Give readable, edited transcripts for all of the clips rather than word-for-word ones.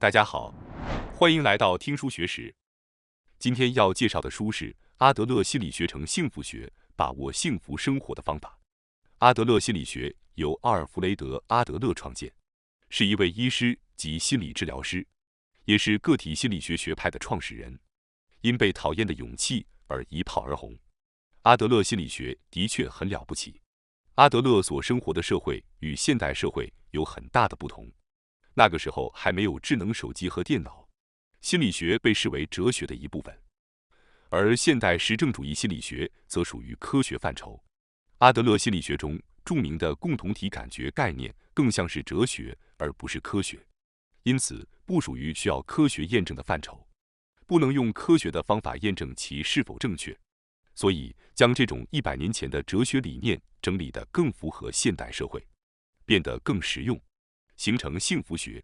大家好，欢迎来到听书学史。今天要介绍的书是阿德勒心理学成幸福学，把握幸福生活的方法。阿德勒心理学由奥尔弗雷德·阿德勒创建，是一位医师及心理治疗师，也是个体心理学学派的创始人。因被讨厌的勇气而一炮而红。阿德勒心理学的确很了不起。阿德勒所生活的社会与现代社会有很大的不同。那个时候还没有智能手机和电脑，心理学被视为哲学的一部分，而现代实证主义心理学则属于科学范畴。阿德勒心理学中著名的共同体感觉概念更像是哲学而不是科学，因此不属于需要科学验证的范畴，不能用科学的方法验证其是否正确。所以将这种100年前的哲学理念整理得更符合现代社会，变得更实用，形成幸福学。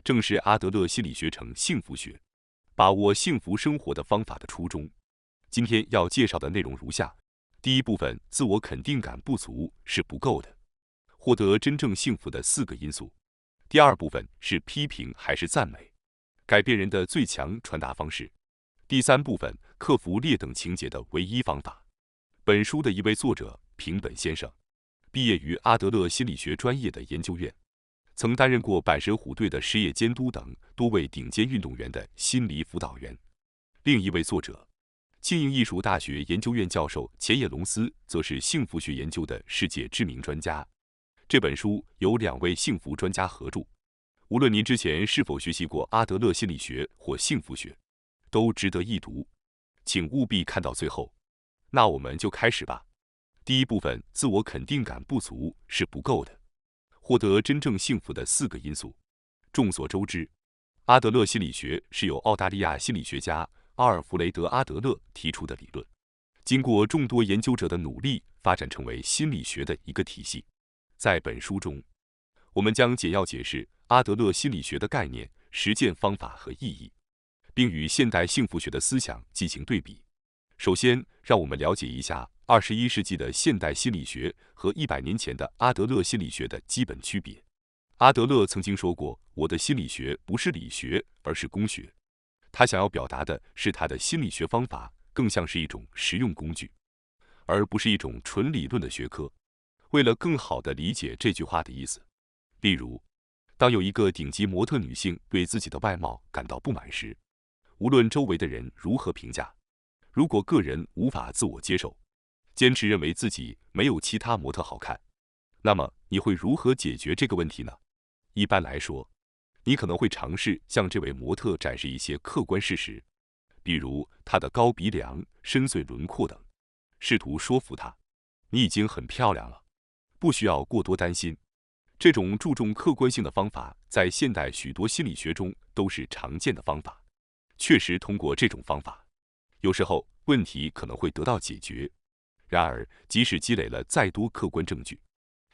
正是阿德勒心理学成幸福学，把握幸福生活的方法的初衷。今天要介绍的内容如下：第一部分，自我肯定感不足是不够的，获得真正幸福的4个因素。第二部分是批评还是赞美，改变人的最强传达方式。第三部分，克服劣等情节的唯一方法。本书的一位作者平本先生，毕业于阿德勒心理学专业的研究院，曾担任过百蛇虎队的实业监督等多位顶尖运动员的心理辅导员。另一位作者，庆应艺术大学研究院教授钱野隆司，则是幸福学研究的世界知名专家。这本书由2位幸福专家合著，无论您之前是否学习过阿德勒心理学或幸福学，都值得一读，请务必看到最后。那我们就开始吧。第一部分，自我肯定感不足是不够的，获得真正幸福的4个因素。众所周知，阿德勒心理学是由澳大利亚心理学家阿尔弗雷德·阿德勒提出的理论，经过众多研究者的努力，发展成为心理学的一个体系。在本书中，我们将简要解释阿德勒心理学的概念、实践方法和意义，并与现代幸福学的思想进行对比。首先，让我们了解一下21世纪的现代心理学和100年前的阿德勒心理学的基本区别。阿德勒曾经说过，我的心理学不是理学，而是工学。他想要表达的是，他的心理学方法更像是一种实用工具，而不是一种纯理论的学科。为了更好地理解这句话的意思，例如，当有一个顶级模特女性对自己的外貌感到不满时，无论周围的人如何评价，如果个人无法自我接受，坚持认为自己没有其他模特好看，那么你会如何解决这个问题呢？一般来说，你可能会尝试向这位模特展示一些客观事实，比如她的高鼻梁、深邃轮廓等，试图说服她，你已经很漂亮了，不需要过多担心。这种注重客观性的方法，在现代许多心理学中都是常见的方法。确实，通过这种方法，有时候问题可能会得到解决。然而，即使积累了再多客观证据，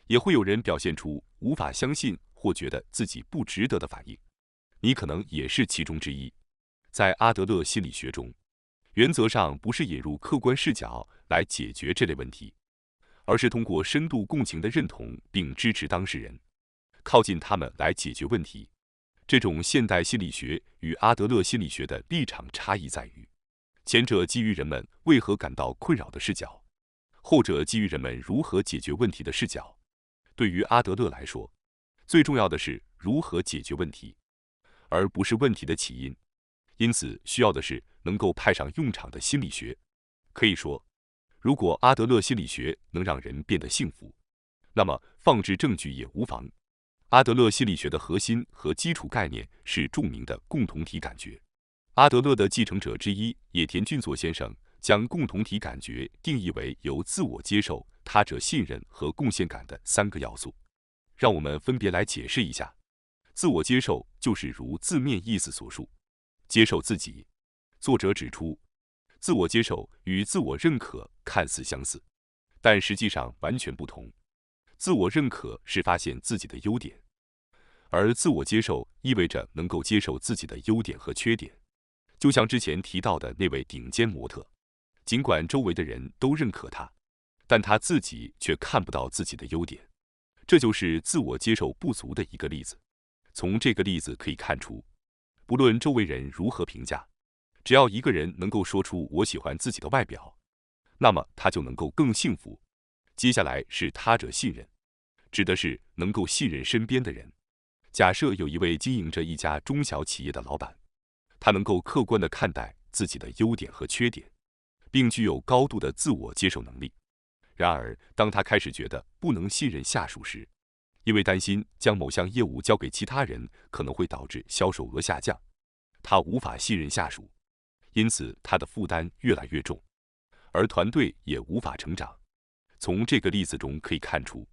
也会有人表现出无法相信或觉得自己不值得的反应。你可能也是其中之一。在阿德勒心理学中，原则上不是引入客观视角来解决这类问题，而是通过深度共情的认同并支持当事人，靠近他们来解决问题。这种现代心理学与阿德勒心理学的立场差异在于，前者基于人们为何感到困扰的视角，后者基于人们如何解决问题的视角。对于阿德勒来说，最重要的是如何解决问题，而不是问题的起因。因此，需要的是能够派上用场的心理学。可以说，如果阿德勒心理学能让人变得幸福，那么放置证据也无妨。阿德勒心理学的核心和基础概念是著名的共同体感觉。阿德勒的继承者之一野田俊作先生将共同体感觉定义为由自我接受、他者信任和贡献感的3个要素。让我们分别来解释一下。自我接受就是如字面意思所述，接受自己。作者指出，自我接受与自我认可看似相似，但实际上完全不同。自我认可是发现自己的优点，而自我接受意味着能够接受自己的优点和缺点。就像之前提到的那位顶尖模特，尽管周围的人都认可他，但他自己却看不到自己的优点。这就是自我接受不足的一个例子。从这个例子可以看出，不论周围人如何评价，只要一个人能够说出我喜欢自己的外表，那么他就能够更幸福。接下来是他者信任，指的是能够信任身边的人。假设有一位经营着一家中小企业的老板，他能够客观地看待自己的优点和缺点，并具有高度的自我接受能力。然而，当他开始觉得不能信任下属时，因为担心将某项业务交给其他人可能会导致销售额下降，他无法信任下属，因此他的负担越来越重，而团队也无法成长。从这个例子中可以看出，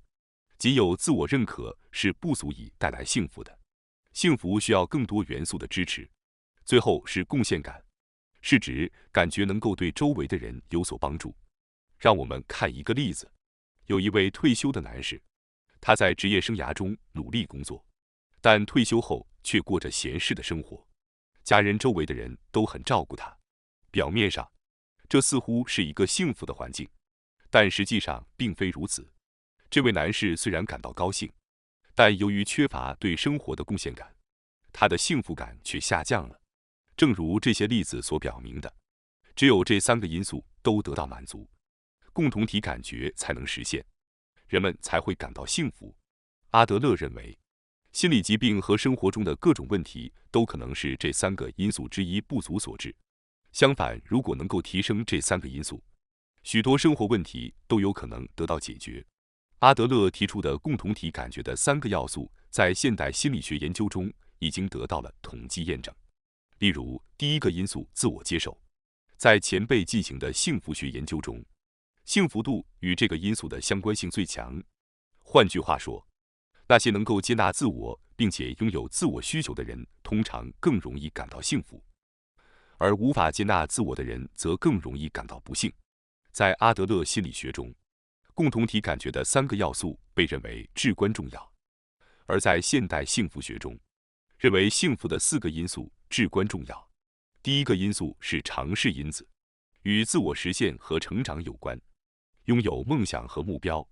仅有自我认可是不足以带来幸福的，幸福需要更多元素的支持。最后是贡献感，是指感觉能够对周围的人有所帮助。让我们看一个例子，有一位退休的男士，他在职业生涯中努力工作，但退休后却过着闲适的生活，家人周围的人都很照顾他。表面上，这似乎是一个幸福的环境，但实际上并非如此。这位男士虽然感到高兴，但由于缺乏对生活的贡献感，他的幸福感却下降了。正如这些例子所表明的，只有这3个因素都得到满足，共同体感觉才能实现，人们才会感到幸福。阿德勒认为，心理疾病和生活中的各种问题都可能是这3个因素之一不足所致。相反，如果能够提升这3个因素，许多生活问题都有可能得到解决。阿德勒提出的共同体感觉的3个要素，在现代心理学研究中已经得到了统计验证。例如，第一个因素自我接受，在前辈进行的幸福学研究中，幸福度与这个因素的相关性最强。换句话说，那些能够接纳自我并且拥有自我需求的人，通常更容易感到幸福，而无法接纳自我的人则更容易感到不幸。在阿德勒心理学中，共同体感觉的3个要素被认为至关重要，而在现代幸福学中，认为幸福的4个因素至关重要。第一个因素是尝试因子，与自我实现和成长有关。拥有梦想和目标，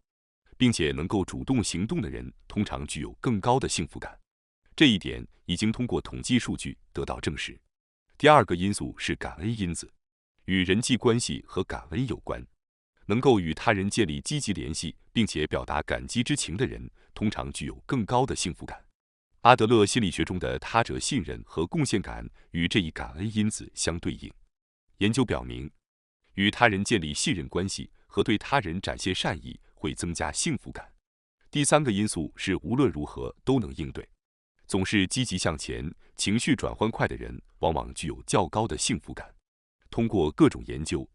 并且能够主动行动的人，通常具有更高的幸福感。这一点已经通过统计数据得到证实。第二个因素是感恩因子，与人际关系和感恩有关。能够与他人建立积极联系，并且表达感激之情的人，通常具有更高的幸福感。阿德勒心理学中的他者信任和贡献感与这一感恩因子相对应。研究表明，与他人建立信任关系和对他人展现善意会增加幸福感。第3个因素是无论如何都能应对，总是积极向前、情绪转换快的人，往往具有较高的幸福感。通过各种研究，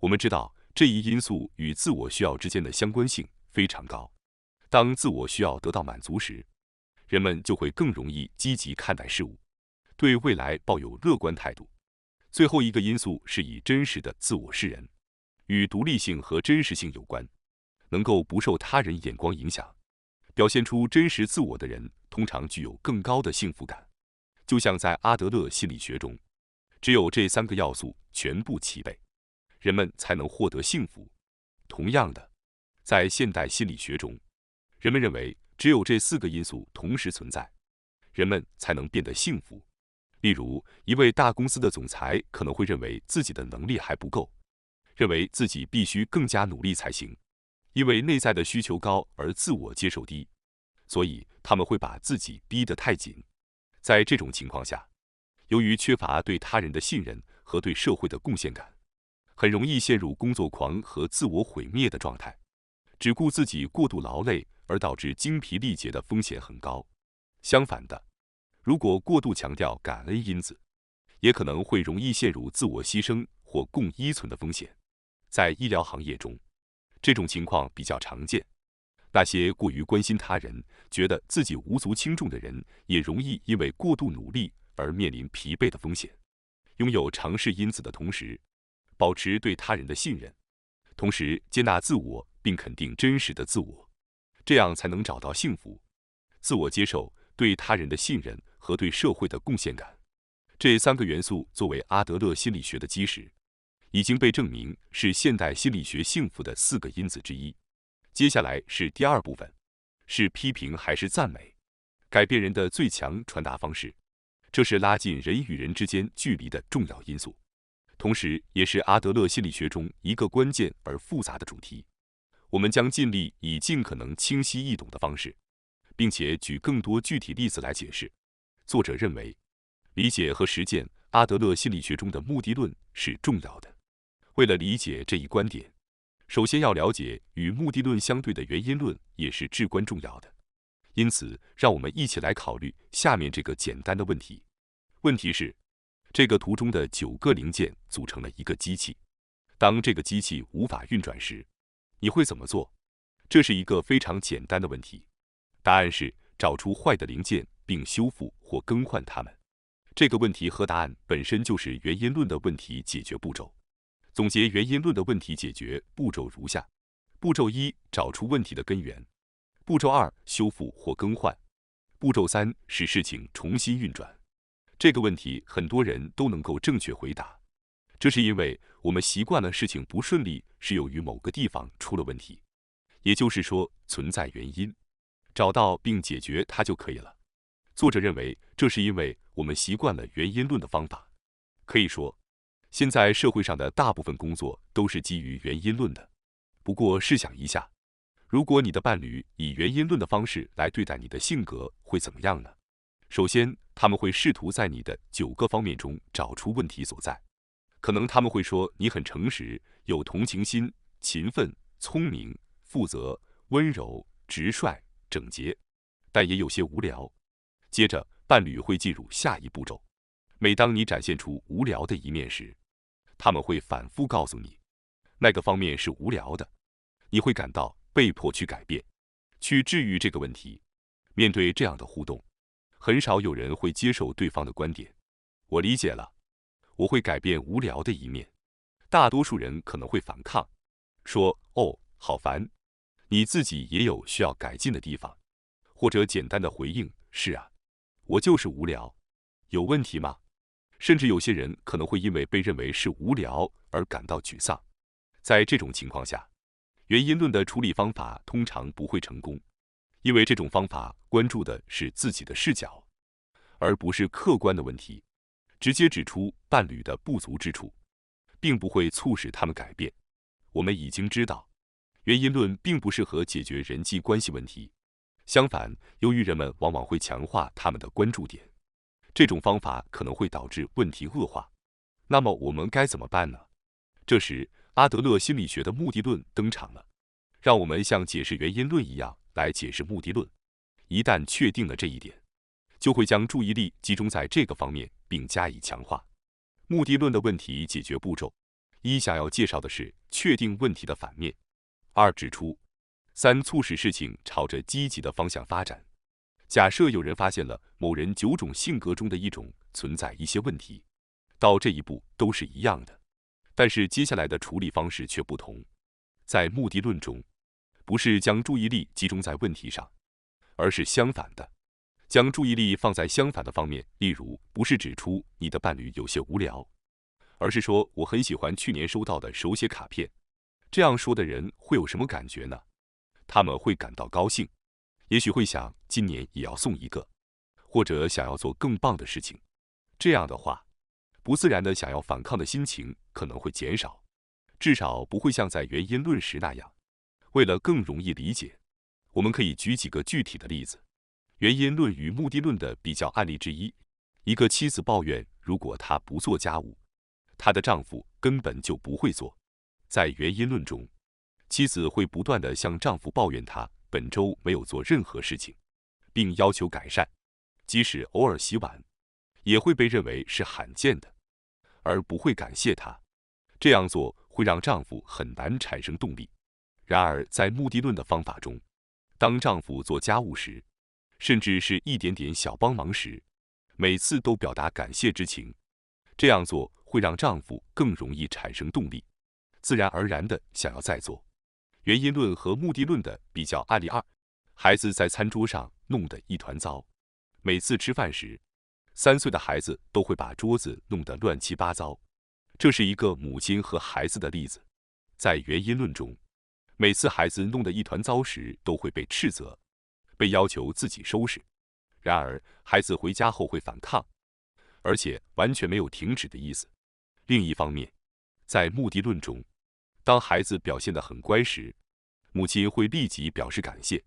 我们知道这一因素与自我需要之间的相关性非常高。当自我需要得到满足时，人们就会更容易积极看待事物，对未来抱有乐观态度。最后一个因素是以真实的自我示人，与独立性和真实性有关。能够不受他人眼光影响，表现出真实自我的人，通常具有更高的幸福感。就像在阿德勒心理学中，只有这3个要素全部齐备，人们才能获得幸福。同样的，在现代心理学中，人们认为只有这4个因素同时存在，人们才能变得幸福。例如，一位大公司的总裁可能会认为自己的能力还不够，认为自己必须更加努力才行。因为内在的需求高而自我接受低，所以他们会把自己逼得太紧。在这种情况下，由于缺乏对他人的信任和对社会的贡献感，很容易陷入工作狂和自我毁灭的状态。只顾自己过度劳累而导致精疲力竭的风险很高。相反的，如果过度强调感恩因子，也可能会容易陷入自我牺牲或共依存的风险。在医疗行业中，这种情况比较常见。那些过于关心他人、觉得自己无足轻重的人，也容易因为过度努力而面临疲惫的风险。拥有尝试因子的同时，保持对他人的信任，同时接纳自我并肯定真实的自我，这样才能找到幸福。自我接受、对他人的信任和对社会的贡献感，这3个元素作为阿德勒心理学的基石，已经被证明是现代心理学幸福的4个因子之一。接下来是第2部分，是批评还是赞美？改变人的最强传达方式。这是拉近人与人之间距离的重要因素，同时也是阿德勒心理学中一个关键而复杂的主题。我们将尽力以尽可能清晰易懂的方式，并且举更多具体例子来解释。作者认为，理解和实践阿德勒心理学中的目的论是重要的。为了理解这一观点，首先要了解与目的论相对的原因论也是至关重要的。因此，让我们一起来考虑下面这个简单的问题。问题是，这个图中的9个零件组成了一个机器。当这个机器无法运转时，你会怎么做？这是一个非常简单的问题。答案是找出坏的零件并修复或更换它们。这个问题和答案本身就是原因论的问题解决步骤。总结原因论的问题解决步骤如下：步骤1，找出问题的根源；步骤2，修复或更换；步骤3，使事情重新运转。这个问题很多人都能够正确回答，这是因为我们习惯了事情不顺利是由于某个地方出了问题，也就是说存在原因，找到并解决它就可以了。作者认为这是因为我们习惯了原因论的方法。可以说，现在社会上的大部分工作都是基于原因论的。不过试想一下，如果你的伴侣以原因论的方式来对待你的性格，会怎么样呢？首先，他们会试图在你的9个方面中找出问题所在。可能他们会说你很诚实，有同情心，勤奋，聪明，负责，温柔，直率，整洁，但也有些无聊。接着，伴侣会进入下一步骤。每当你展现出无聊的一面时，他们会反复告诉你，那个方面是无聊的。你会感到被迫去改变，去治愈这个问题。面对这样的互动，很少有人会接受对方的观点。我理解了，我会改变无聊的一面。大多数人可能会反抗，说：“哦，好烦，你自己也有需要改进的地方。”或者简单的回应：“是啊，我就是无聊，有问题吗？”甚至有些人可能会因为被认为是无聊而感到沮丧。在这种情况下，原因论的处理方法通常不会成功，因为这种方法关注的是自己的视角，而不是客观的问题，直接指出伴侣的不足之处，并不会促使他们改变。我们已经知道，原因论并不适合解决人际关系问题，相反，由于人们往往会强化他们的关注点，这种方法可能会导致问题恶化。那么我们该怎么办呢？这时，阿德勒心理学的目的论登场了，让我们像解释原因论一样来解释目的论。一旦确定了这一点，就会将注意力集中在这个方面并加以强化。目的论的问题解决步骤：1，想要介绍的是确定问题的反面；2，指出；3，促使事情朝着积极的方向发展。假设有人发现了某人9种性格中的一种存在一些问题，到这一步都是一样的，但是接下来的处理方式却不同。在目的论中，不是将注意力集中在问题上，而是相反的，将注意力放在相反的方面。例如，不是指出你的伴侣有些无聊，而是说我很喜欢去年收到的手写卡片。这样说的人会有什么感觉呢？他们会感到高兴，也许会想今年也要送一个，或者想要做更棒的事情。这样的话，不自然的想要反抗的心情可能会减少，至少不会像在原因论时那样。为了更容易理解，我们可以举几个具体的例子。原因论与目的论的比较案例之一：一个妻子抱怨，如果她不做家务，她的丈夫根本就不会做。在原因论中，妻子会不断地向丈夫抱怨他本周没有做任何事情，并要求改善，即使偶尔洗碗，也会被认为是罕见的，而不会感谢他。这样做会让丈夫很难产生动力。然而，在目的论的方法中，当丈夫做家务时，甚至是一点点小帮忙时，每次都表达感谢之情。这样做会让丈夫更容易产生动力，自然而然地想要再做。原因论和目的论的比较案例2：孩子在餐桌上弄得一团糟。每次吃饭时，3岁的孩子都会把桌子弄得乱七八糟。这是一个母亲和孩子的例子。在原因论中，每次孩子弄得一团糟时，都会被斥责，被要求自己收拾。然而，孩子回家后会反抗，而且完全没有停止的意思。另一方面，在目的论中，当孩子表现得很乖时，母亲会立即表示感谢，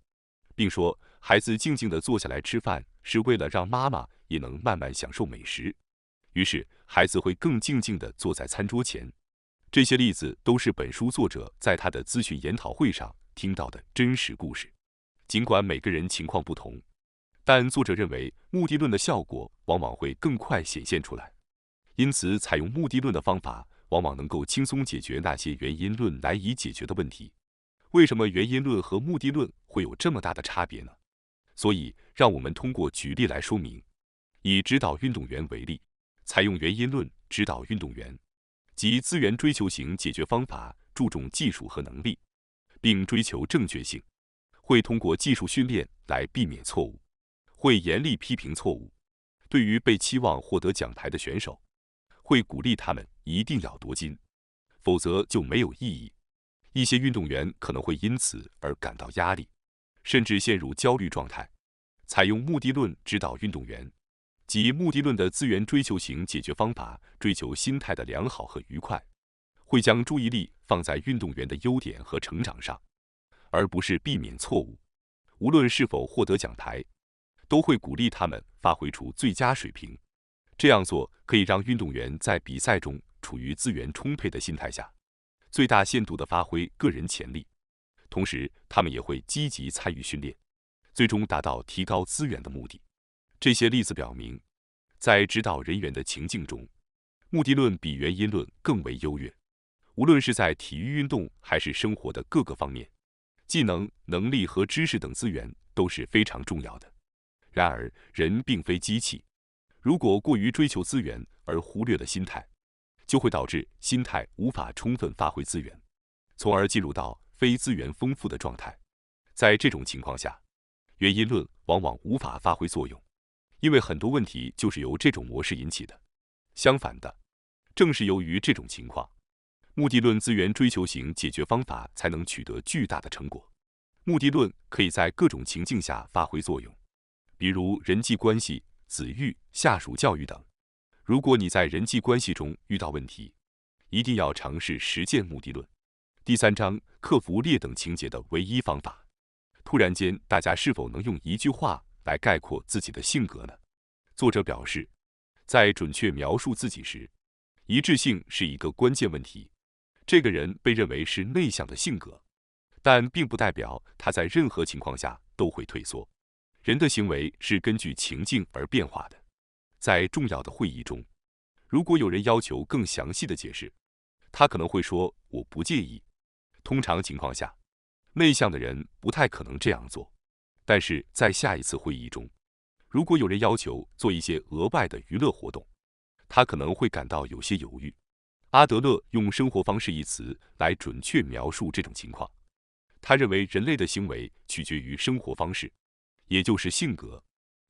并说孩子静静地坐下来吃饭是为了让妈妈也能慢慢享受美食。于是孩子会更静静地坐在餐桌前。这些例子都是本书作者在他的咨询研讨会上听到的真实故事。尽管每个人情况不同，但作者认为目的论的效果往往会更快显现出来。因此，采用目的论的方法往往能够轻松解决那些原因论难以解决的问题。为什么原因论和目的论会有这么大的差别呢？所以，让我们通过举例来说明。以指导运动员为例，采用原因论指导运动员，即资源追求型解决方法注重技术和能力，并追求正确性，会通过技术训练来避免错误，会严厉批评错误。对于被期望获得奖牌的选手，会鼓励他们一定要夺金，否则就没有意义。一些运动员可能会因此而感到压力，甚至陷入焦虑状态。采用目的论指导运动员，即目的论的资源追求型解决方法，追求心态的良好和愉快，会将注意力放在运动员的优点和成长上，而不是避免错误。无论是否获得奖牌，都会鼓励他们发挥出最佳水平。这样做可以让运动员在比赛中处于资源充沛的心态下，最大限度地发挥个人潜力。同时，他们也会积极参与训练，最终达到提高资源的目的。这些例子表明，在指导人员的情境中，目的论比原因论更为优越。无论是在体育运动还是生活的各个方面，技能、能力和知识等资源都是非常重要的。然而，人并非机器，如果过于追求资源而忽略了心态，就会导致心态无法充分发挥资源，从而进入到非资源丰富的状态。在这种情况下，原因论往往无法发挥作用，因为很多问题就是由这种模式引起的。相反的，正是由于这种情况，目的论资源追求型解决方法才能取得巨大的成果。目的论可以在各种情境下发挥作用，比如人际关系、子育、下属教育等。如果你在人际关系中遇到问题，一定要尝试实践目的论。第3章克服劣等情节的唯一方法。突然间，大家是否能用一句话来概括自己的性格呢？作者表示，在准确描述自己时，一致性是一个关键问题。这个人被认为是内向的性格，但并不代表他在任何情况下都会退缩。人的行为是根据情境而变化的。在重要的会议中，如果有人要求更详细的解释，他可能会说“我不介意”。通常情况下，内向的人不太可能这样做。但是在下一次会议中，如果有人要求做一些额外的娱乐活动，他可能会感到有些犹豫。阿德勒用生活方式一词来准确描述这种情况。他认为人类的行为取决于生活方式，也就是性格，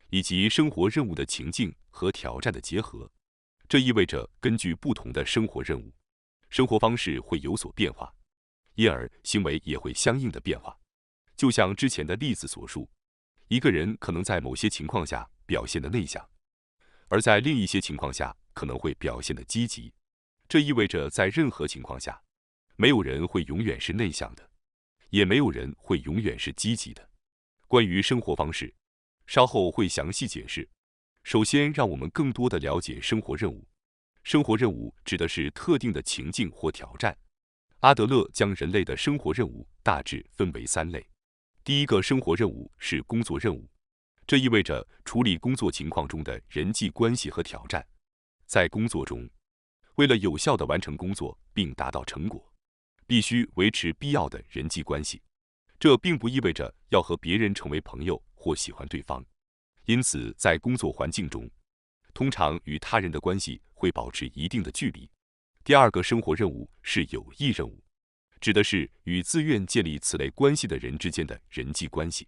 以及生活任务的情境和挑战的结合。这意味着根据不同的生活任务，生活方式会有所变化，因而行为也会相应的变化。就像之前的例子所述，一个人可能在某些情况下表现得内向，而在另一些情况下可能会表现得积极。这意味着在任何情况下，没有人会永远是内向的，也没有人会永远是积极的。关于生活方式，稍后会详细解释。首先，让我们更多地了解生活任务。生活任务指的是特定的情境或挑战。阿德勒将人类的生活任务大致分为3类。第一个生活任务是工作任务，这意味着处理工作情况中的人际关系和挑战。在工作中，为了有效地完成工作并达到成果，必须维持必要的人际关系。这并不意味着要和别人成为朋友或喜欢对方，因此在工作环境中，通常与他人的关系会保持一定的距离。第二个生活任务是有益任务，指的是与自愿建立此类关系的人之间的人际关系。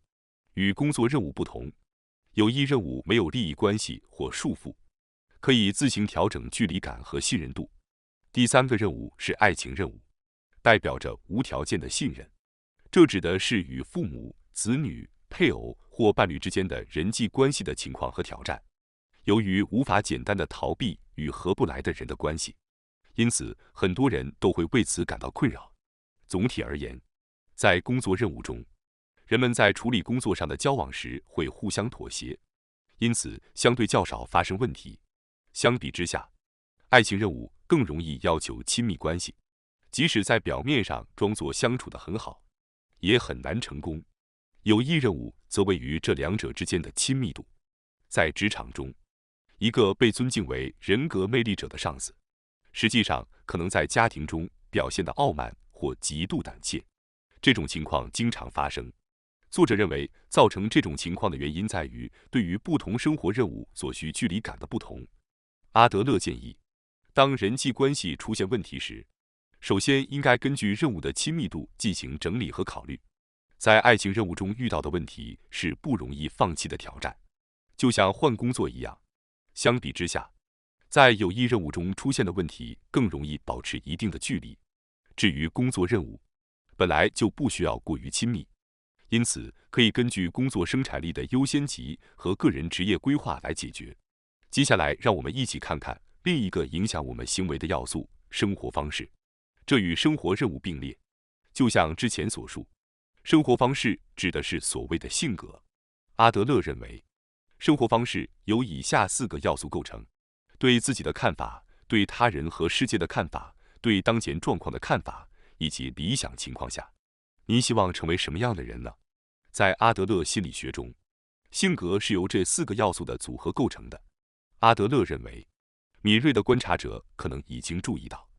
与工作任务不同，有益任务没有利益关系或束缚，可以自行调整距离感和信任度。第3个任务是爱情任务，代表着无条件的信任，这指的是与父母、子女、配偶或伴侣之间的人际关系的情况和挑战。由于无法简单的逃避与合不来的人的关系，因此很多人都会为此感到困扰。总体而言，在工作任务中，人们在处理工作上的交往时会互相妥协，因此相对较少发生问题。相比之下，爱情任务更容易要求亲密关系，即使在表面上装作相处得很好，也很难成功。友谊任务则位于这两者之间的亲密度。在职场中，一个被尊敬为人格魅力者的上司，实际上可能在家庭中表现得傲慢或极度胆怯。这种情况经常发生。作者认为，造成这种情况的原因在于对于不同生活任务所需距离感的不同。阿德勒建议，当人际关系出现问题时，首先应该根据任务的亲密度进行整理和考虑。在爱情任务中遇到的问题是不容易放弃的挑战，就像换工作一样。相比之下，在友谊任务中出现的问题更容易保持一定的距离。至于工作任务，本来就不需要过于亲密，因此可以根据工作生产力的优先级和个人职业规划来解决。接下来，让我们一起看看另一个影响我们行为的要素——生活方式。这与生活任务并列。就像之前所述，生活方式指的是所谓的性格。阿德勒认为，生活方式由以下4个要素构成：对自己的看法、对他人和世界的看法、对当前状况的看法，以及理想情况下，你希望成为什么样的人呢？在阿德勒心理学中，性格是由这4个要素的组合构成的。阿德勒认为，敏锐的观察者可能已经注意到，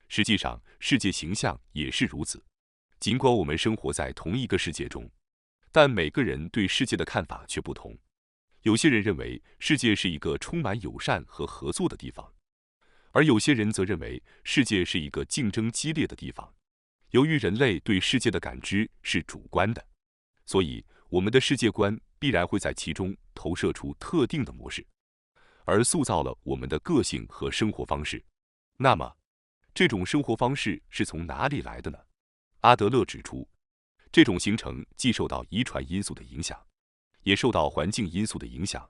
实际上世界形象也是如此。尽管我们生活在同一个世界中，但每个人对世界的看法却不同。有些人认为世界是一个充满友善和合作的地方，而有些人则认为世界是一个竞争激烈的地方。由于人类对世界的感知是主观的，所以我们的世界观必然会在其中投射出特定的模式，而塑造了我们的个性和生活方式。那么，这种生活方式是从哪里来的呢？阿德勒指出，这种形成既受到遗传因素的影响，也受到环境因素的影响。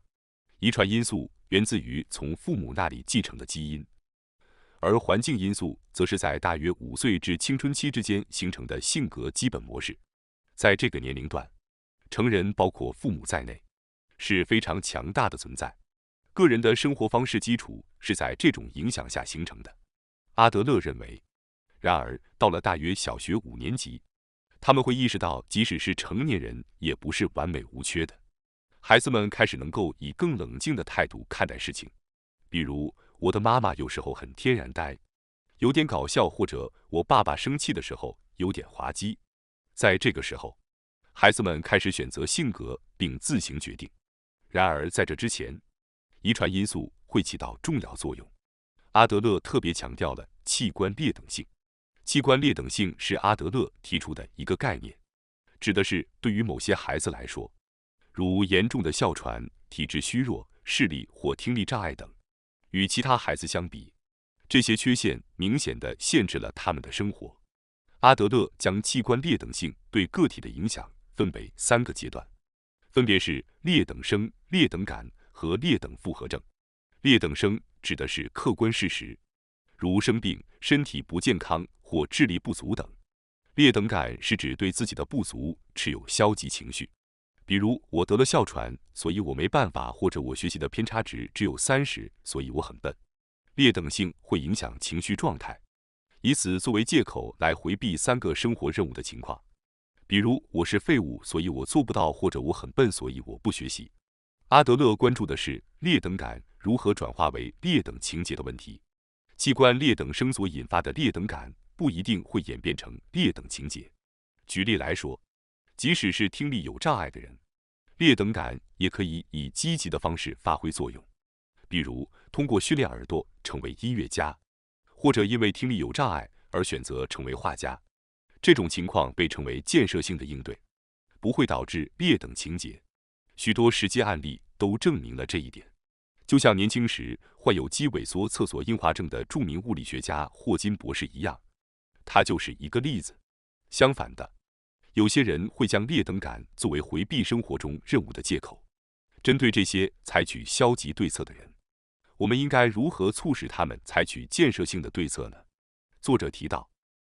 遗传因素源自于从父母那里继承的基因，而环境因素则是在大约5岁至青春期之间形成的性格基本模式。在这个年龄段，成人包括父母在内是非常强大的存在，个人的生活方式基础是在这种影响下形成的。阿德勒认为，然而到了大约小学5年级，他们会意识到即使是成年人也不是完美无缺的。孩子们开始能够以更冷静的态度看待事情，比如我的妈妈有时候很天然呆，有点搞笑，或者我爸爸生气的时候有点滑稽。在这个时候，孩子们开始选择性格并自行决定。然而在这之前，遗传因素会起到重要作用。阿德勒特别强调了器官劣等性。器官劣等性是阿德勒提出的一个概念，指的是对于某些孩子来说，如严重的哮喘、体质虚弱、视力或听力障碍等，与其他孩子相比，这些缺陷明显地限制了他们的生活。阿德勒将器官劣等性对个体的影响分为3个阶段，分别是劣等生、劣等感和劣等复合症。劣等生指的是客观事实，如生病、身体不健康或智力不足等。劣等感是指对自己的不足持有消极情绪，比如我得了哮喘，所以我没办法，或者我学习的偏差值只有30，所以我很笨。劣等性会影响情绪状态，以此作为借口来回避3个生活任务的情况，比如我是废物，所以我做不到，或者我很笨，所以我不学习。阿德勒关注的是劣等感如何转化为劣等情节的问题。器官劣等生所引发的劣等感不一定会演变成劣等情节。举例来说，即使是听力有障碍的人，劣等感也可以以积极的方式发挥作用，比如通过训练耳朵成为音乐家，或者因为听力有障碍而选择成为画家。这种情况被称为建设性的应对，不会导致劣等情节。许多实际案例都证明了这一点。就像年轻时患有肌萎缩侧索硬化症的著名物理学家霍金博士一样，他就是一个例子。相反的，有些人会将劣等感作为回避生活中任务的借口，针对这些采取消极对策的人，我们应该如何促使他们采取建设性的对策呢？作者提到，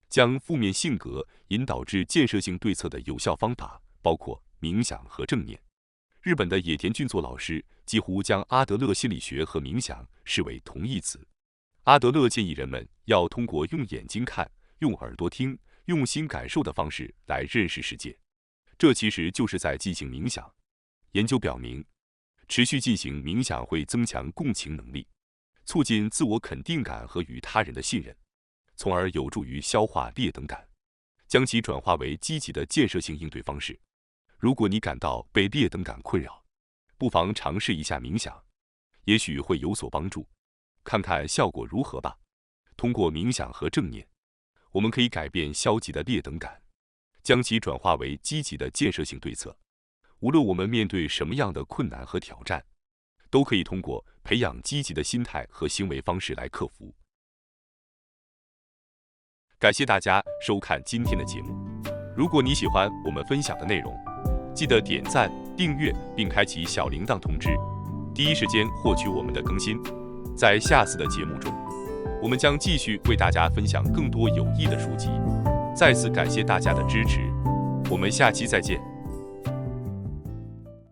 将负面性格引导至建设性对策的有效方法包括冥想和正念。日本的野田俊作老师几乎将阿德勒心理学和冥想视为同义词。阿德勒建议人们要通过用眼睛看、用耳朵听、用心感受的方式来认识世界，这其实就是在进行冥想。研究表明，持续进行冥想会增强共情能力，促进自我肯定感和与他人的信任，从而有助于消化劣等感，将其转化为积极的建设性应对方式。如果你感到被劣等感困扰，不妨尝试一下冥想，也许会有所帮助，看看效果如何吧。通过冥想和正念，我们可以改变消极的劣等感，将其转化为积极的建设性对策。无论我们面对什么样的困难和挑战，都可以通过培养积极的心态和行为方式来克服。感谢大家收看今天的节目。如果你喜欢我们分享的内容，记得点赞、订阅并开启小铃铛通知，第一时间获取我们的更新。在下次的节目中，我们将继续为大家分享更多有益的书籍。再次感谢大家的支持，我们下期再见。